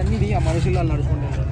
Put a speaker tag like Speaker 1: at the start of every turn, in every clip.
Speaker 1: అన్ని మనుషులు నడుచుకుంటారు.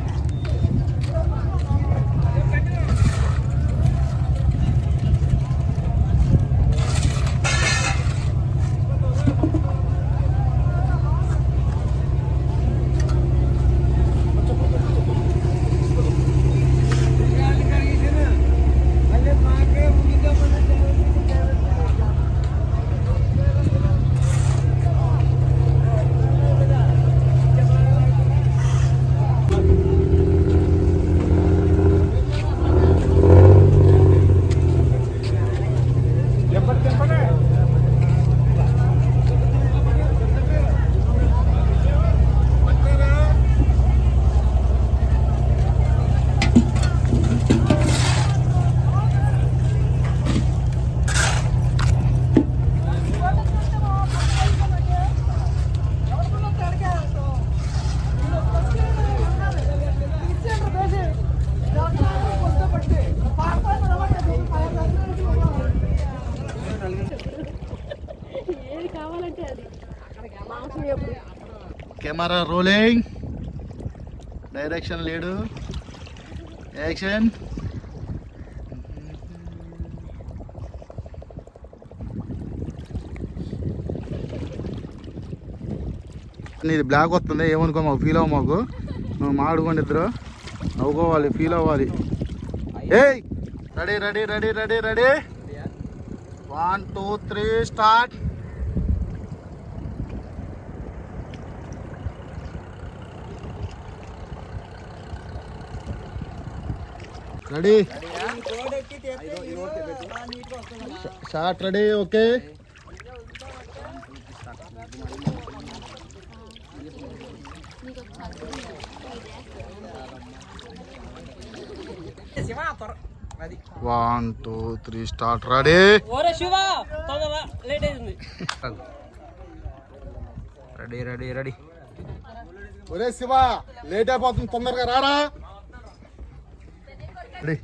Speaker 2: Camera rolling, direction లేడు, యాక్షన్. ఇది బ్లాక్ వస్తుంది, ఏమనుకో మాకు, ఫీల్ అవ్వ మాకు. నువ్వు మాడుకోండి, ఇద్దరు నవ్వుకోవాలి, ఫీల్ అవ్వాలి. ఏయ్ ready ready ready ready ready 1 2 3 start. Ready short ready okay. One two three start ready.
Speaker 1: Ready ready ready.
Speaker 2: ఒరే శివ లేట్ అయిపోతుంది, తొందరగా రారా. రెడీ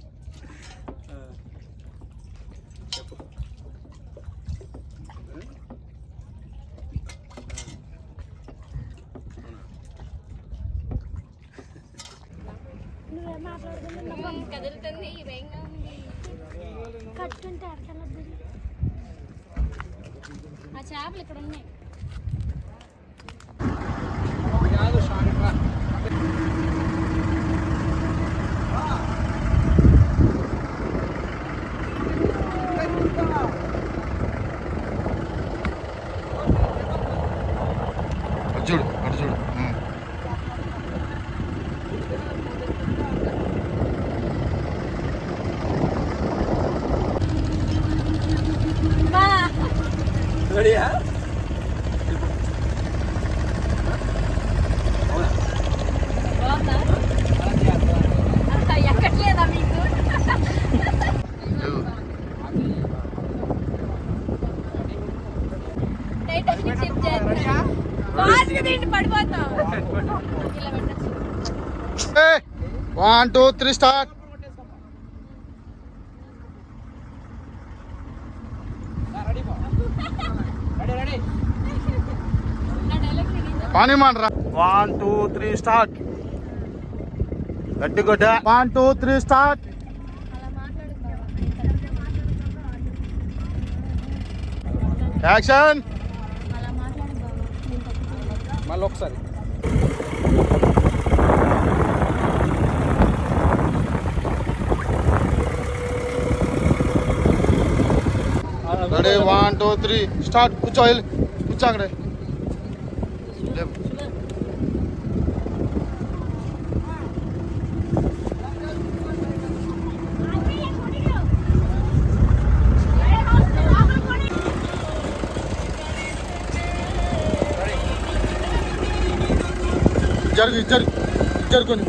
Speaker 3: కదులుతుంది, కట్టుకుంటే అర్థం. ఆ చేపలు ఇక్కడ ఉన్నాయి.
Speaker 2: చూడు అటు చూడు.
Speaker 1: రెడీయా?
Speaker 3: ఎక్కట్లేదా మీకు? పడిపోతాం.
Speaker 2: 1 2 3 స్టార్ట్. పానీ మాండ్రా. 1 2 3 స్టార్ట్. గట్టి కొట్ట. 1 2 3 స్టార్ట్. యాక్షన్.
Speaker 1: మళ్ళీ ఒకసారి
Speaker 2: రెడీ 1 2 3 స్టార్ట్. కూర్చో, కూర్చో అక్కడే. జరుగుని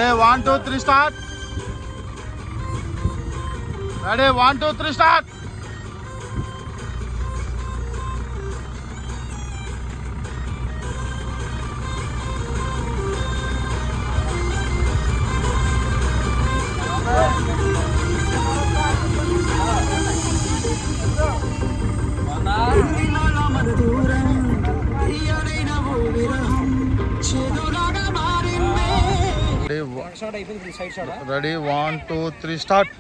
Speaker 2: ready 1 2 3 start. Ready 1 2 3 start.
Speaker 1: Shot అయిపోయింది side shot
Speaker 2: ready 1 2 3 start.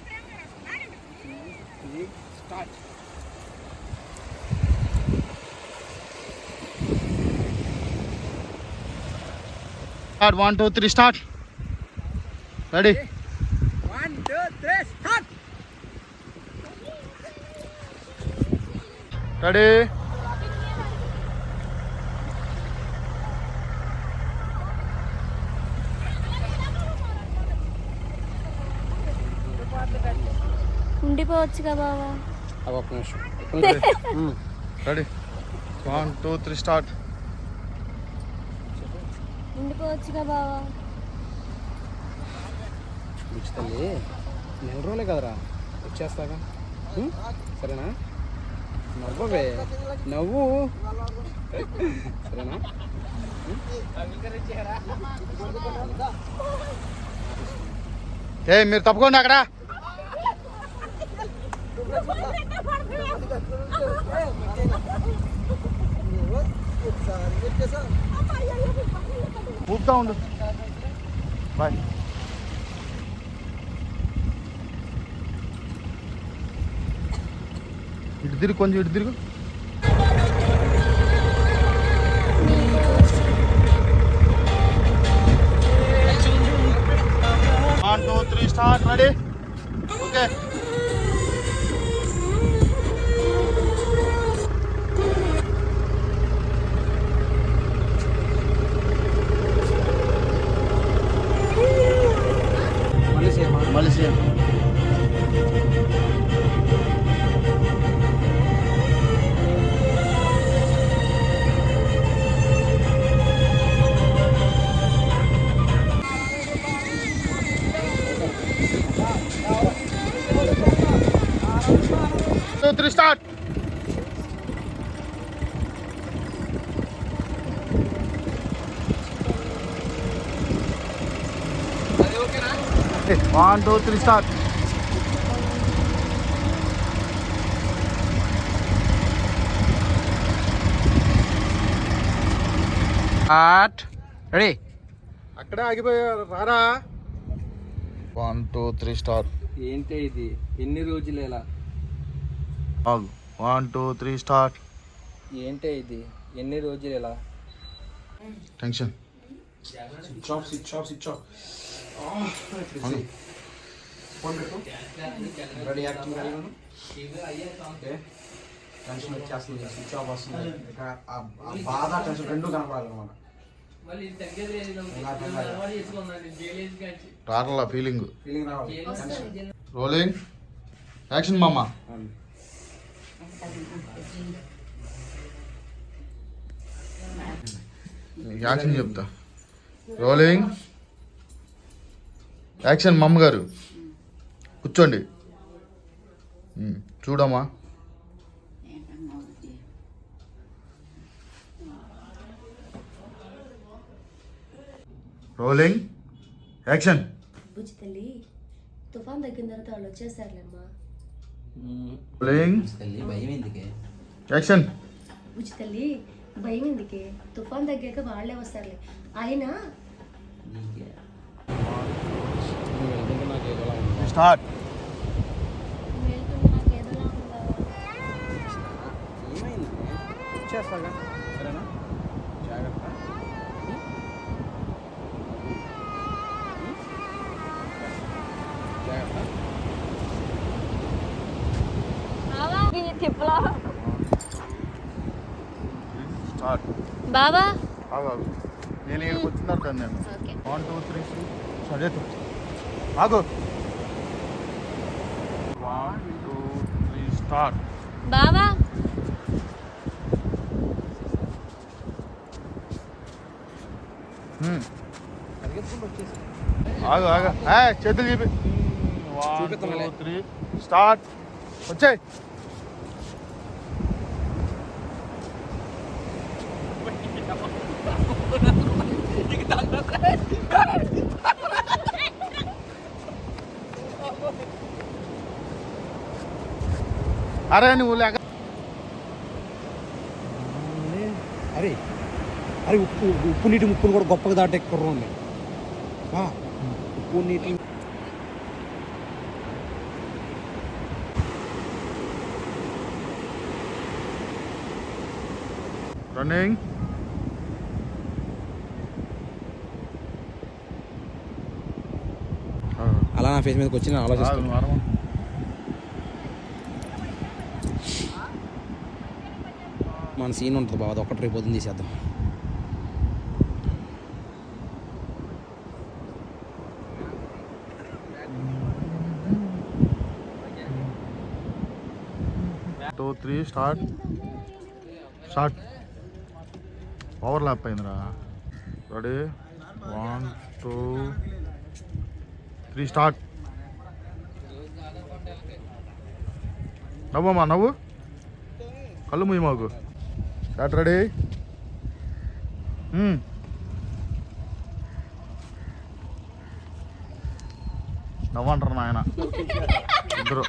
Speaker 1: Start.
Speaker 2: Start 1 2 3 start. Ready
Speaker 1: 1 2 3 start.
Speaker 2: Ready
Speaker 3: ఉండిపోవచ్చుగా బావా.
Speaker 1: ఒక్క నిమిషం.
Speaker 2: Ready 1 2 3 start.
Speaker 3: ఉండిపోవచ్చుగా బావా.
Speaker 1: బుచ్చి తల్లి నెల రోజులే కదరా వచ్చేస్తాగా. సరేనా? నవ్వవే నవ్వు. సరేనా?
Speaker 2: మీరు తప్పకుండా అక్కడ. ఊపుతా ఉండు. బాయ్. ఇటు తిరుగు, కొంచెం ఇటు తిరుగు. 1 2 3 స్టార్ట్. Ready okay. మళ్ళీ same. Two, three, start. Okay, 1 2 3 start.
Speaker 1: Start. Ready.
Speaker 4: అక్కడే ఆగిపోయారు రారా.
Speaker 2: 1 2 3 స్టార్ట్.
Speaker 1: ఏంటి ఇది? ఎన్ని రోజులు ఎలా?
Speaker 2: 1 2 3 స్టార్ట్.
Speaker 1: ఏంటి ఇది? ఎన్ని రోజులు ఎలా?
Speaker 2: Tension.
Speaker 1: Switch off switch off switch off. Ready acting ready. Okay. Tension వచ్చేస్తుంది, స్విచ్ ఆఫ్ వస్తుంది. బాధ టెన్షన్ రెండు కనపడాలన్నమాట.
Speaker 2: రాట్ల ఫీలింగ్
Speaker 1: ఫీలింగ్ రావాలి.
Speaker 2: రోలింగ్ యాక్షన్ మామ. యాక్షన్ చెప్తా. Rolling action. మమ్మ గారు కూర్చోండి. చూడమ్మా. Rolling action.
Speaker 3: బుజ్జి తల్లి తుఫాన్ తగ్గిన తర్వాత వాళ్ళు వచ్చేసారులేమ్మా.
Speaker 2: Rolling action.
Speaker 3: బుజ్జి తల్లి భయం ఎందుకే, తుఫాన్ తగ్గాక వాళ్ళే వస్తారులే. అయినా
Speaker 2: స్టార్ట్.
Speaker 3: వెళ్తుంది నాకు ఏదోలా ఉందా.
Speaker 1: ఏమైంది? వచ్చేస్తాగా. సరేనా? జాగ్రత్త. జాగ్రత్త.
Speaker 2: స్టార్ట్.
Speaker 3: బాబా
Speaker 2: నేను ఇక్కడికి వచ్చినారు కదా నేను.
Speaker 3: Okay
Speaker 2: 1 2 3 start. ఆగు. 1 2 3 స్టార్ట్.
Speaker 3: బాబా
Speaker 1: పరిగెత్తుకుంటూ వచ్చేసి
Speaker 2: ఆగు ఆగు చేతులు చూపి 1 2 3 స్టార్ట్ వచ్చాయి అరే నువ్వు లేక
Speaker 1: అరే అరే ఉప్పు నీటి ముప్పును కూడా గొప్పగా దాటే కుర్రోండి ఉప్పు నీటి
Speaker 2: రన్నింగ్
Speaker 1: అలా నా ఫేస్ మీదకి వచ్చి నేను ఆలోచిస్తాను. మన సీన్ ఉంటుంది బాబు, అది ఒక్కటి రేపు పొద్దున్న తీసేద్దాం.
Speaker 2: Two three start overlap అయిందిరా. Ready 1 2 3 start. నవ్వమ్మా నవ్వు, కళ్ళు ముయ్యి మాకు. Start ready. నవ్వంటారు నాయన ఇద్దరు.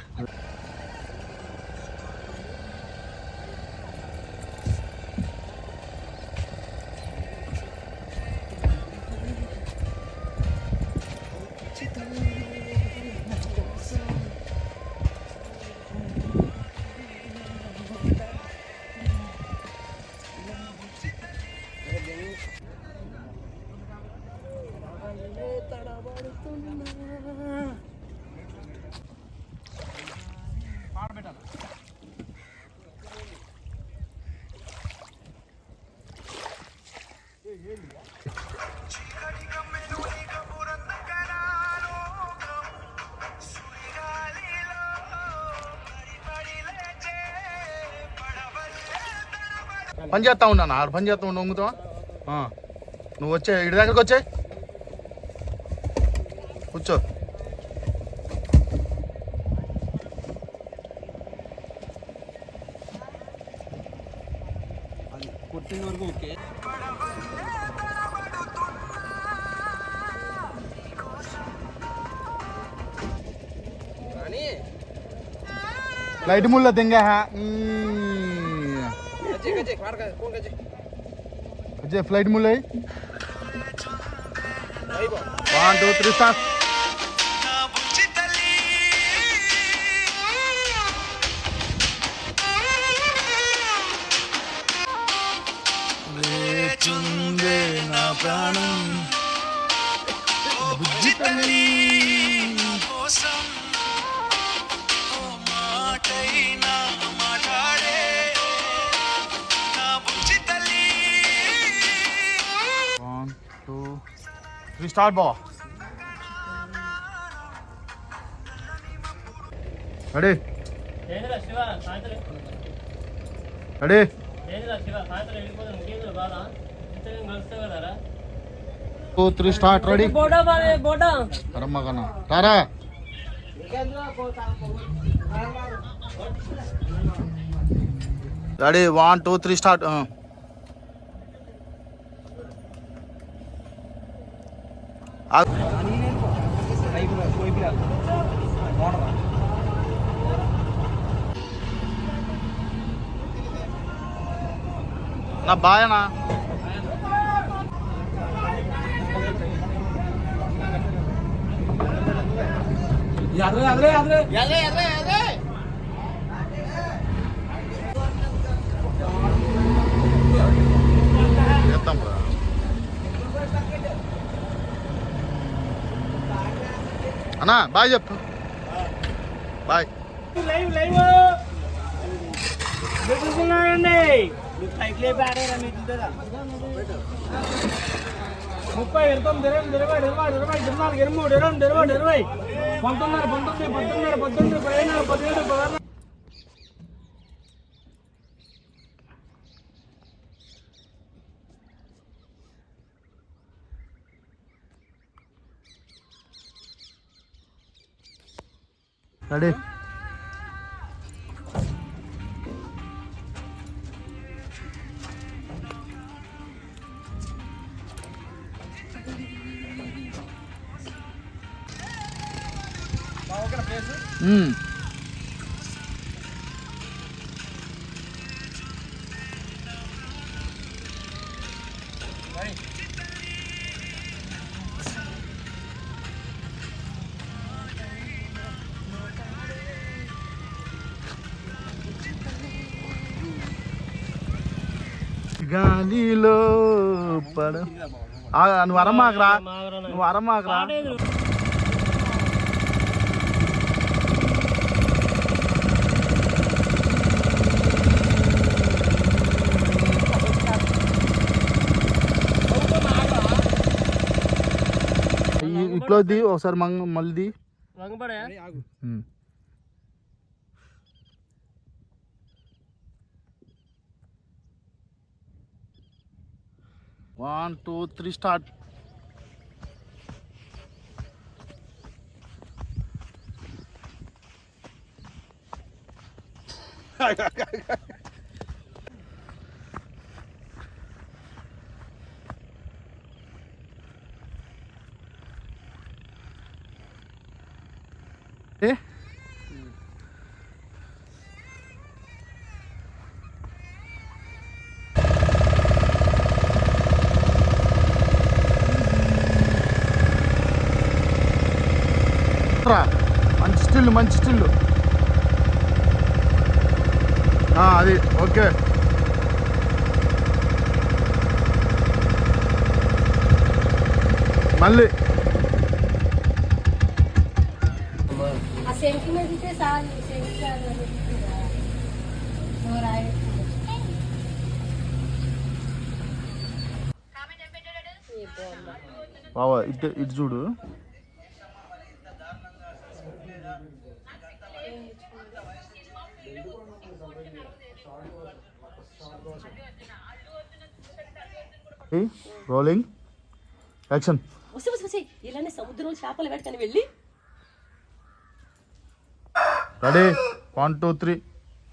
Speaker 2: పని చేస్తా ఉన్నాను, ఆడు పని చేస్తా ఉండు. వంగుతావా? నువ్వు వచ్చే ఇడి దగ్గరకు వచ్చే కూర్చో.
Speaker 1: కొట్టిన వరకు ఓకే.
Speaker 2: లైట్ ముళ్ళ తెంగా ఫ్లైట్ ముళ్ళ 1 2 3 స్టార్ట్. నా ప్రాణం బుజ్జి తల్లి కోసం మాటైనా మాట్లాడే నా బుజ్జి తల్లి. 1 2 3 స్టార్ట్ బావ. Ready ready 2 3 start. రెడీ రమ్మ కన్నా రారా. Ready 1 2 3 start. నా బాయనా అన్నా బాయ్ చెప్పు. బాయ్.
Speaker 5: ముప్పై 29 20 21 22 23 24 25 26 19 19 17 17 18
Speaker 2: రెడీ గాలిలో పడ నువ్వు అరమాకరా నువ్వు అరమాకరా ఇట్లోది ఒకసారి మళ్ళీ
Speaker 5: వంగపడా
Speaker 2: 1 2 3 స్టార్ట్ ఏ మంచి స్టిల్ అది ఓకే మళ్ళీ
Speaker 3: ఆ సెంటిమెంట్ ఉంటే చాలు
Speaker 2: బావా ఇటు చూడు రోలింగ్ యాక్షన్
Speaker 3: ఇలానే సముద్రంలో చేపలు పెట్టుకొని వెళ్ళి
Speaker 2: రెడీ 1 2 3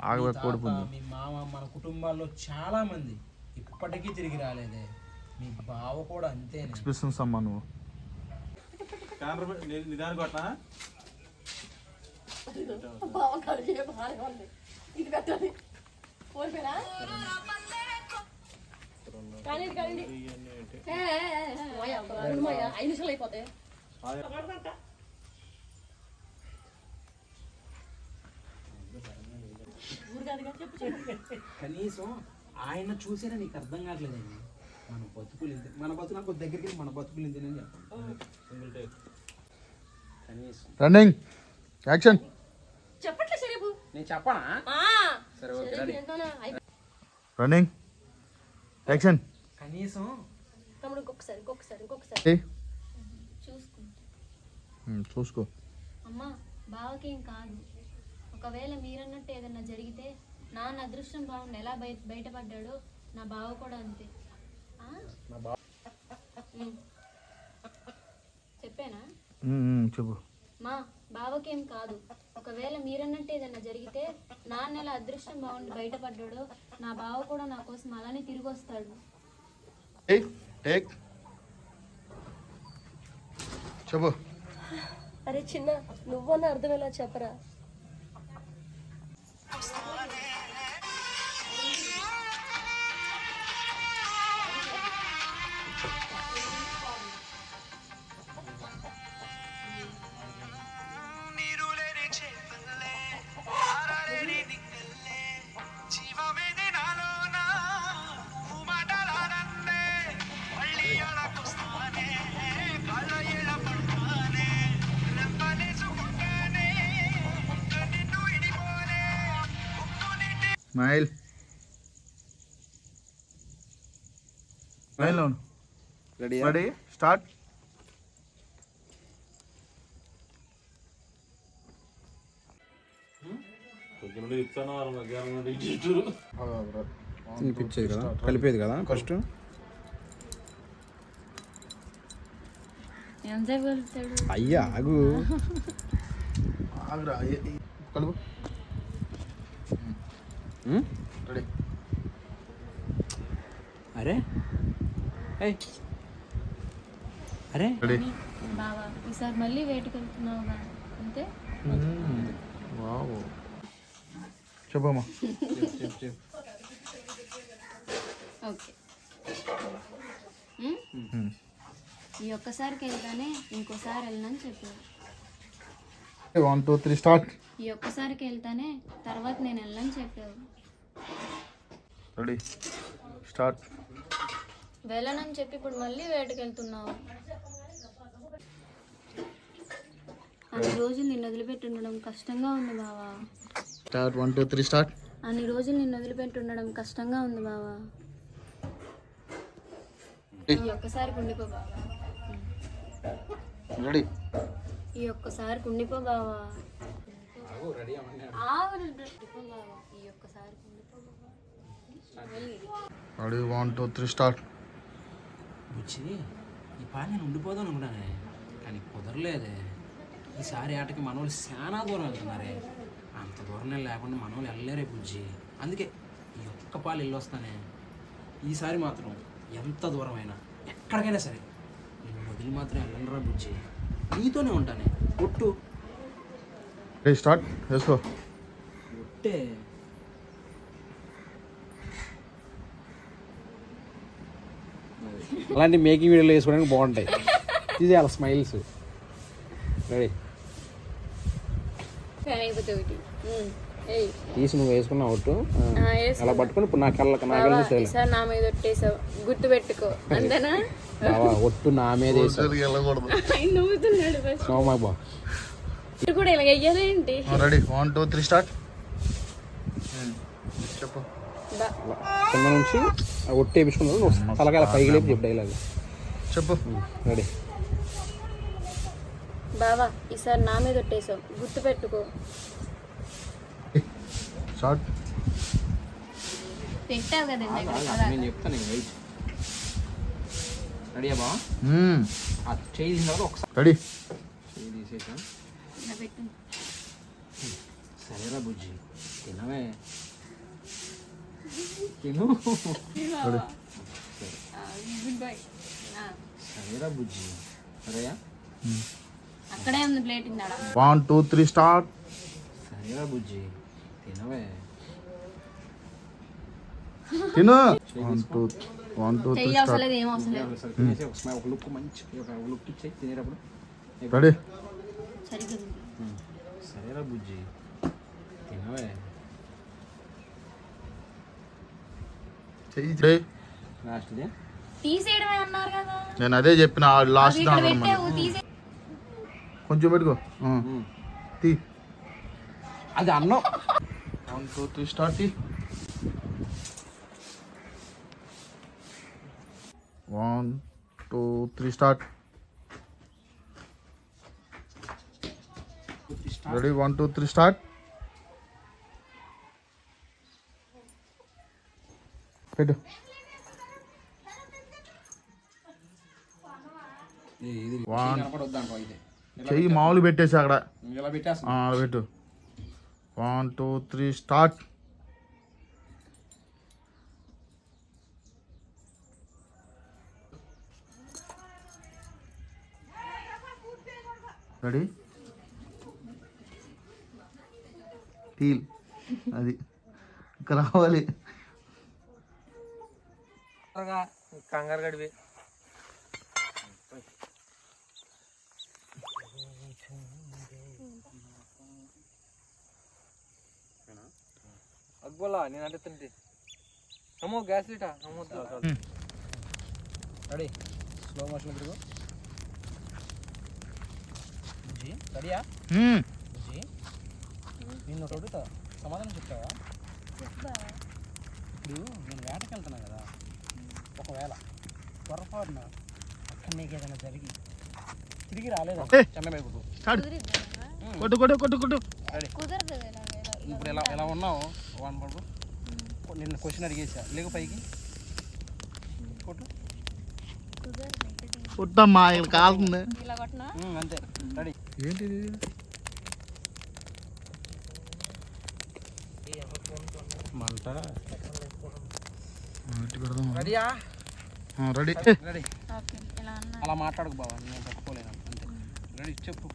Speaker 2: ఆగబెట్టి కోడిపోయింది.
Speaker 1: మీ మామ మన కుటుంబాల్లో చాలా మంది ఇప్పటికీ తిరిగి రాలేదే. మీ బావ కూడా అంతే.
Speaker 2: ఎక్స్ప్రెషన్స్ అమ్మా నువ్వు
Speaker 4: నిదానికి కొట్టా
Speaker 3: ఇది పెట్టాలి కోల్పోయినా కానీ 5 నిమిషాలు అయిపోతాయి.
Speaker 1: కనీసం ఆయన చూసినా నీకు అర్థం కావట్లేదండి. మన బతుకులు ఇంతే, మన బతుకు నాకు దగ్గరికి మన బతుకులు ఇంతేనని చెప్పండి. కనీసం
Speaker 2: రన్నింగ్ యాక్షన్
Speaker 3: చెప్పట్లే సరేపు
Speaker 1: నేను చెప్పనా? సరే ఓకే రెడీ.
Speaker 2: రన్నింగ్ యాక్షన్
Speaker 1: కనీసం
Speaker 3: తమ్ముడు ఇంకొకసారి
Speaker 2: చూసుకో.
Speaker 3: అమ్మా బావకేం కాదు. ఒకవేళ మీరన్నట్టు ఏదన్నా జరిగితే నాన్న అదృష్టం బాగుండి ఎలా బయటపడ్డాడో నా బావ కూడా అంతే. చెప్పానా?
Speaker 2: చెప్పు.
Speaker 3: మా బావకేం కాదు. ఒకవేళ మీరన్నట్టు ఏదన్నా జరిగితే నాన్న ఎలా అదృష్టం బాగుండి బయటపడ్డాడో నా బావ కూడా నా కోసం అలానే తిరిగి వస్తాడు.
Speaker 2: చెప్పు.
Speaker 3: అరే చిన్న నువ్వన్న అర్థమేలా చెప్పరా?
Speaker 2: Smile ready start.
Speaker 1: తినిపించేది కదా, కలిపేది కదా ఫస్ట్.
Speaker 3: ఎంతసేపు కలుపుతాడు?
Speaker 1: అయ్యా ఆగు.
Speaker 2: ఆగురా కలుపు రెడీ
Speaker 1: అరే అరే
Speaker 2: రెడీ
Speaker 3: బావా ఈసారి మళ్ళీ వేటకి వెళ్తున్నావుగా అంతే.
Speaker 2: వావ్ చెప్పమ్మా.
Speaker 3: ఓకే ఈ ఒక్కసారికి వెళ్తానే ఇంకోసారి వెళ్ళనని చెప్పావు.
Speaker 2: 1 2 3 స్టార్ట్.
Speaker 3: ఈ ఒక్కసారికి వెళ్తానే తర్వాత నేను వెళ్ళనని చెప్పావు.
Speaker 2: Ready start.
Speaker 3: వెళ్ళనని చెప్పి ఇప్పుడు మళ్ళీ వేటకి వెళ్తున్నావు. అన్ని రోజులు నిన్ను వదిలిపెట్టి ఉండడం కష్టంగా ఉంది బావా.
Speaker 2: Start 1 2 3 start.
Speaker 3: అన్ని రోజులు నిన్ను వదిలిపెట్టి ఉండడం కష్టంగా ఉంది బావా. ఈ ఒక్కసారికి ఉండిపో బావా.
Speaker 2: రెడీ
Speaker 3: ఈ ఒక్కసారికి ఉండిపో బావా. ఆగు, ఉండిపో బావా. ఈ ఒక్కసారికి ఉండిపో బావా.
Speaker 2: Ready 1 2 3 start.
Speaker 1: వచ్చి ఈ పాలు నేను ఉండిపోదాం అనుకున్నానే, కానీ కుదరలేదే. ఈసారి ఆటకి మనోళ్ళు చాలా దూరం వెళ్తున్నారే. అంత దూరం లేకుండా మనోళ్ళు వెళ్ళలేరే బుజ్జి. అందుకే ఈ ఒక్క పాలు వెళ్ళి వస్తానే. ఈసారి మాత్రం ఎంత దూరమైనా ఎక్కడికైనా సరే నేను వదిలి మాత్రం వెళ్ళనరా బుజ్జి. నీతోనే ఉంటానే. ఒట్టు
Speaker 2: రెడీ స్టార్ట్. వేసుకో.
Speaker 1: ఒట్టే. అలాంటి మేకింగ్ వీడియోలు వేసుకోవడానికి బాగుంటాయి. ఇది అలా స్మైల్స్. రెడీ తీసి నువ్వు వేసుకున్నావు ఒట్టు. అలా పట్టుకుని ఇప్పుడు నా కళ్ళ
Speaker 3: ఈసారి నా మీద ఒట్టేసావు, గుర్తు పెట్టుకో. అంతేనా?
Speaker 1: ఒట్టు నా మీద
Speaker 2: వెళ్ళకూడదు.
Speaker 3: నవ్వుతున్నాడు
Speaker 1: నవ్వు
Speaker 3: కూడా ఇలా వెయ్యాలేంటి?
Speaker 2: Ready 1 2 3 start. చెప్పు.
Speaker 1: కింద నుంచి ఒట్టు వేపించుకున్నావు నువ్వు తలకాయ పైకి లేపి చెప్పు డైలాగ్
Speaker 2: చెప్పు.
Speaker 1: రెడీ
Speaker 3: బావా ఈసారి నా మీద ఒట్టేసావు, గుర్తు పెట్టుకో.
Speaker 2: స్టార్ట్.
Speaker 3: పెట్టావు కదండి
Speaker 1: నేను చెప్తాను. వెయిట్. రెడీయా బా? ఆ చేయి తీసిన తర్వాత ఒకసారి
Speaker 2: రెడీ.
Speaker 1: చేయి తీసేసా.
Speaker 3: పెట్టు.
Speaker 1: సరేరా బుజ్జి తినవే. తిను.
Speaker 3: Good bye.
Speaker 1: సరేరా బుజ్జి. సరేయా?
Speaker 3: అక్కడే ఉంది ప్లేట్ ఇందాడ.
Speaker 2: 1 2 3 స్టార్ట్.
Speaker 1: సరేరా బుజ్జి తినవే.
Speaker 2: తిను. 1 2 3
Speaker 3: చెయ్యి
Speaker 2: స్టార్ట్.
Speaker 3: అవసరం లేదు, ఏం అవసరం లేదు.
Speaker 1: సరే తినేసి ఒక స్మైల్, ఒక లుక్ మంచి ఒక లుక్ ఇచ్చేయి తినేటప్పుడు.
Speaker 2: రెడీ.
Speaker 3: సరిగ్గా ఉంది.
Speaker 1: సరేరా బుజ్జి తినవే.
Speaker 2: చెయ్యి.
Speaker 1: లాస్ట్దే
Speaker 3: తీసేయడమే అన్నారు కదా.
Speaker 2: నేను అదే చెప్పిన లాస్ట్
Speaker 3: ఇక్కడ పెట్టావు, తీసే.
Speaker 2: కొంచెం పెట్టుకో. తీ.
Speaker 1: అది అన్నం.
Speaker 2: 1 2 3 స్టార్ట్. 1 2 3 స్టార్ట్. Ready 1 2 3 start. పెట్టు.
Speaker 1: ఇది
Speaker 2: One.
Speaker 1: కనపడొద్దు అనుకో. ఇది
Speaker 2: చెయ్యి మామూలు పెట్టేసి అక్కడ
Speaker 1: ఇలా పెట్టేస్తా.
Speaker 2: అలా పెట్టు. 1 2 3 స్టార్ట్. రెడీ. ఫీల్ అది ఇక్కడ రావాలి.
Speaker 5: కంగారు గడివి. అగ్గులా నేను అంటే తింటే అమ్మో గ్యాస్ లీటా అమ్మో.
Speaker 1: రెడీ స్లో మోషన్ తిరుగు. బుజ్జి రెడీయా? బుజ్జి నిన్ను ఒకటి అడుగుతా, సమాధానం చెప్తావా? ఇప్పుడు నేను వేటకి వెళ్తున్నా కదా, ఒకవేళ పొరపాటున అక్కడ నీకు ఏదైనా జరిగి తిరిగి రాలేదు చెన్నై కొట్టు.
Speaker 2: కొట్టు కొట్టు కొట్టు కొట్టు.
Speaker 3: కుదరదు.
Speaker 1: ఇప్పుడు ఎలా ఉన్నావు వన్ పడుకు. నిన్న క్వశ్చన్ అడిగేసా లేకు పైకి కొట్టు.
Speaker 2: కొట్టమ్మా ఇక్కడ కాలుతుంది.
Speaker 3: ఇలా కొట్టినా
Speaker 1: అంతే. రెడీ.
Speaker 2: ఏంటి
Speaker 1: రెడీయా?
Speaker 2: రెడీ.
Speaker 1: రెడీ.
Speaker 3: ఓకే ఇలా అన్నా
Speaker 1: అలా మాట్లాడకు బావా, నేను తట్టుకోలేను అంతే. రెడీ చెప్పు.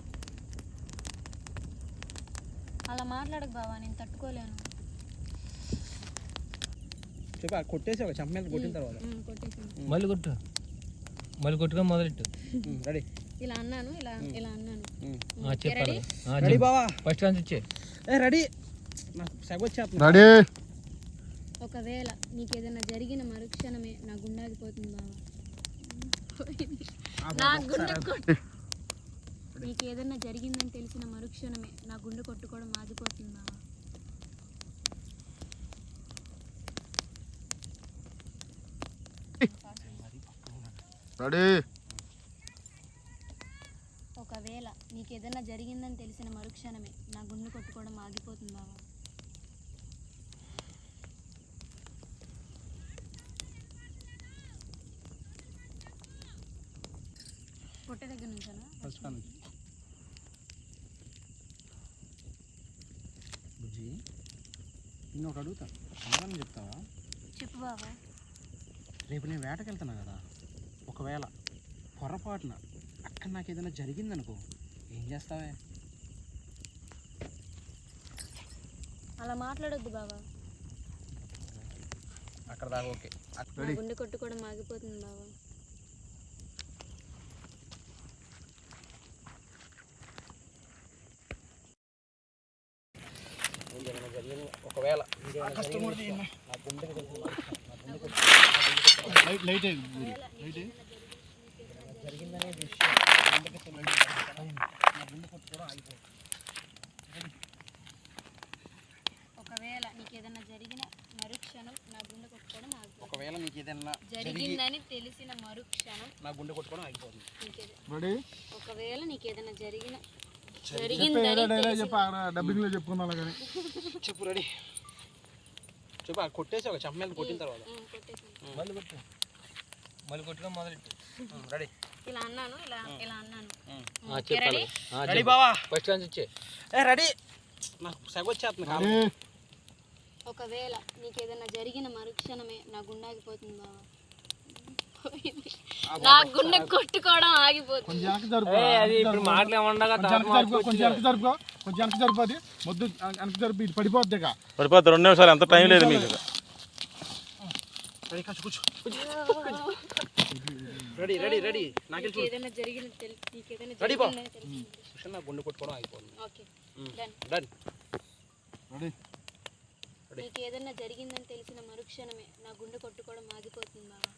Speaker 3: అలా మాట్లాడకు బావా, నేను తట్టుకోలేను.
Speaker 1: చెప్పు కొట్టేసి ఒక చంప మీద కొట్టిన తర్వాత
Speaker 3: కొట్టేసాను.
Speaker 5: మళ్ళీ కొట్టు, మళ్ళీ కొట్టుగా మొదలెట్టు.
Speaker 1: రెడీ.
Speaker 3: ఇలా అన్నాను, ఇలా అన్నాను.
Speaker 5: చెప్పాలి.
Speaker 1: రెడీ బావా?
Speaker 5: ఫస్ట్ కాన్స్ ఇచ్చే.
Speaker 1: రెడీ. నాకు సెగొచ్చేస్తుంది.
Speaker 2: రెడీ.
Speaker 3: ఒకవేళ నీకేదైనా జరిగిన మరుక్షణమే నా గుండె ఆగిపోతుంది బావా. నా గుండె నీకేదైనా జరిగిందని తెలిసిన మరుక్షణమే నా గుండె కొట్టుకోవడం ఆగిపోతుంది బావా.
Speaker 2: రెడీ.
Speaker 3: ఒకవేళ నీకేదైనా జరిగిందని తెలిసిన మరుక్షణమే నా గుండె కొట్టుకోవడం ఆగిపోతుంది బావా. పొట్ట దగ్గర నుంచానా?
Speaker 1: ఫస్ట్ కాదు బుజ్జి, నిన్ను ఒకటి అడుగుతా, సమాధానం చెప్తావా?
Speaker 3: చెప్పు బావా.
Speaker 1: రేపు నేను వేటకి వెళ్తున్నా కదా, ఒకవేళ పొరపాటున అక్కడ నాకు ఏదైనా జరిగిందనుకో, ఏం చేస్తావే?
Speaker 3: అలా మాట్లాడొద్దు బావా.
Speaker 1: అక్కడ దాకా ఓకే.
Speaker 3: నా గుండె కొట్టుకోవడం ఆగిపోతుంది బావా.
Speaker 1: ఒకవేళ
Speaker 2: లైట్
Speaker 1: జరిగిందనే విషయం నా గుండె కొట్టుకోవడం ఆగిపోతుంది.
Speaker 3: ఒకవేళ నీకేదైనా జరిగిన మరుక్షణం నా గుండె కొట్టుకోవడం ఆగిపోతుంది.
Speaker 1: ఒకవేళ నీకు ఏదైనా
Speaker 3: జరిగిందని తెలిసిన మరుక్షణం
Speaker 1: నా గుండె కొట్టుకోవడం ఆగిపోతుంది.
Speaker 2: రెడీ.
Speaker 3: ఒకవేళ నీకేదైనా జరిగిందని
Speaker 2: డబ్బింగ్లో చెప్పుకుందాం కానీ.
Speaker 1: చెప్పు. రెడీ. చెప్పు కొట్టేసి ఒక చంప మీద కొట్టిన తర్వాత
Speaker 5: మళ్ళీ కొట్టు, మళ్ళీ కొట్టుగా మొదలెట్టు.
Speaker 1: రెడీ.
Speaker 3: ఇలా అన్నాను, ఇలా అన్నాను.
Speaker 5: చెప్పాలి.
Speaker 1: రెడీ బావా?
Speaker 5: ఫస్ట్ కాన్స్ ఇచ్చే.
Speaker 1: రెడీ. నాకు సెగొచ్చేస్తుంది కాదు.
Speaker 3: ఒకవేళ నీకేదైనా జరిగిన మరుక్షణమే నా గుండె ఆగిపోతుంది బావా. నా గుండె కొట్టుకోవడం ఆగిపోతుంది.
Speaker 2: కొంచెం వెనక్కి జరుపు.
Speaker 5: అది ఇప్పుడు మాటలు ఏమన్నా
Speaker 2: కొంచెం వెనక్కి జరుపుది. మొద్దు వెనక్కి జరుపు, ఇది పడిపోద్ది.
Speaker 4: పడిపోతుంది. 2 నిమిషాలు, ఎంత టైం లేదు మీకు.
Speaker 1: రెడీ. కూర్చో. రెడీ. రెడీ. రెడీ.
Speaker 3: నీకేదైనా జరిగిన
Speaker 1: రెడీ బా. నా గుండె కొట్టుకోవడం ఆగిపోతుంది.
Speaker 3: Okay done.
Speaker 1: డన్.
Speaker 2: రెడీ.
Speaker 3: నీకేదైనా జరిగిందని తెలిసిన మరుక్షణమే నా గుండె కొట్టుకోవడం ఆగిపోతుంది బావా.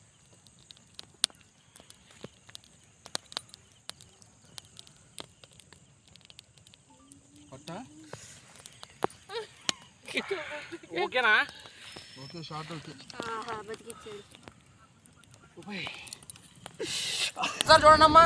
Speaker 1: ఓకేనా?
Speaker 2: Okay, short okay.
Speaker 3: ఆహా బతికిచ్చాడు.
Speaker 1: చూడండి అమ్మా.